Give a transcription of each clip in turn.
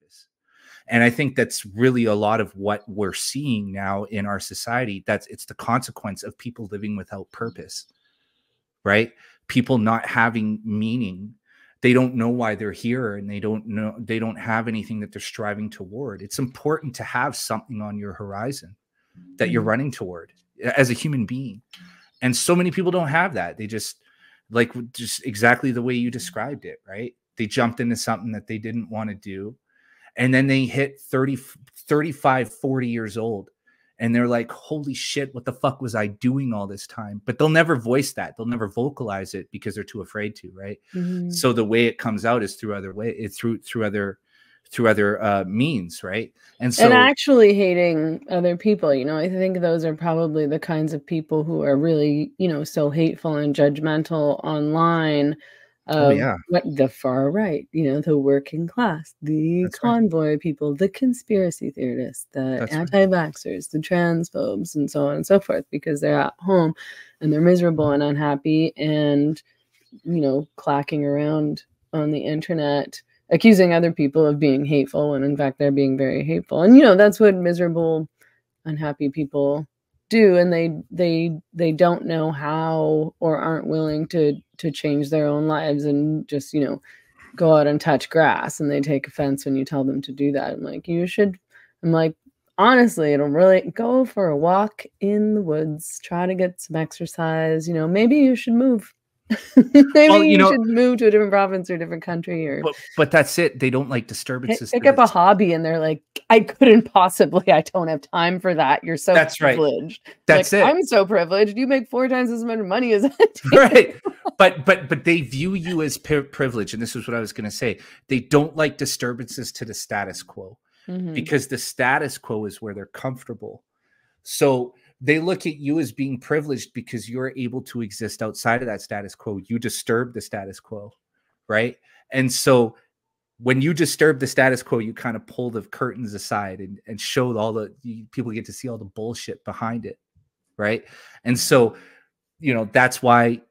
purpose. And I think that's really a lot of what we're seeing now in our society. It's the consequence of people living without purpose, right? People not having meaning. They don't know why they're here, and they don't have anything that they're striving toward. It's important to have something on your horizon that you're running toward as a human being. And so many people don't have that. They just exactly the way you described it, right? They jumped into something that they didn't want to do. And then they hit 30, 35, 40 years old. And they're like, holy shit, what the fuck was I doing all this time? But they'll never voice that. They'll never vocalize it because they're too afraid to, right? So the way it comes out is through other means, right? And actually hating other people, I think those are probably the kinds of people who are really, so hateful and judgmental online. What the far right, the working class, the convoy people, the conspiracy theorists, the anti-vaxxers, the transphobes, and so on and so forth, because they're at home and they're miserable and unhappy and, clacking around on the internet, accusing other people of being hateful when in fact they're being very hateful. And, that's what miserable, unhappy people do, and they don't know how or aren't willing to change their own lives and just go out and touch grass, and they take offense when you tell them to do that. I'm like, honestly, it'll really go for a walk in the woods, try to get some exercise. Maybe you should move. Maybe you should move to a different province or a different country, or but that's it. They don't like disturbances. Pick up a hobby, and they're like, I don't have time for that. You're so privileged. Right. That's it. I'm so privileged. You make 4 times as much money as I do. Right. But they view you as privileged, and this is what I was going to say. They don't like disturbances to the status quo, because the status quo is where they're comfortable. So they look at you as being privileged because you're able to exist outside of that status quo. You disturb the status quo, right? And so when you disturb the status quo, you kind of pull the curtains aside and show people get to see all the bullshit behind it, right? And so, that's why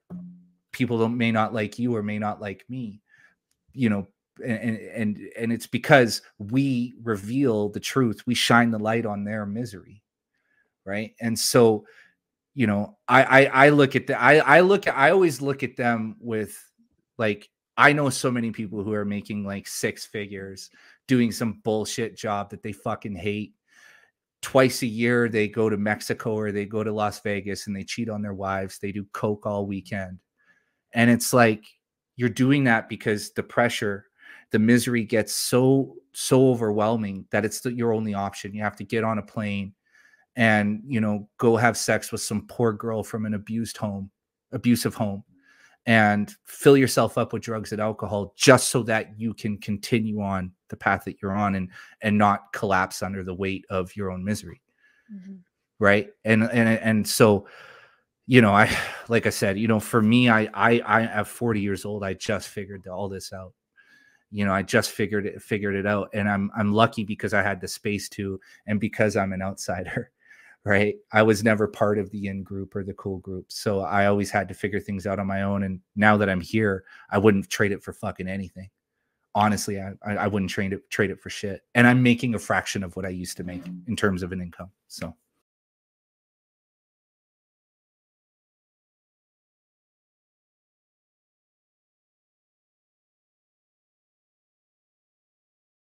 people may not like you or may not like me, and it's because we reveal the truth. We shine the light on their misery. Right. And so, I always look at them with, like, I know so many people who are making like 6 figures doing some bullshit job that they fucking hate. Twice a year, they go to Mexico or they go to Las Vegas and they cheat on their wives. They do coke all weekend. And it's like, you're doing that because the pressure, the misery gets so overwhelming that it's your only option. You have to get on a plane and, go have sex with some poor girl from an abusive home, and fill yourself up with drugs and alcohol just so that you can continue on the path that you're on and not collapse under the weight of your own misery. Right. And so, like I said, for me, I at 40 years old, I just figured all this out. I just figured it out, and I'm lucky because I had the space to, and because I'm an outsider. Right. I was never part of the in group or the cool group. So I always had to figure things out on my own. And now that I'm here, I wouldn't trade it for fucking anything. Honestly, I wouldn't trade it for shit. And I'm making a fraction of what I used to make in terms of an income. So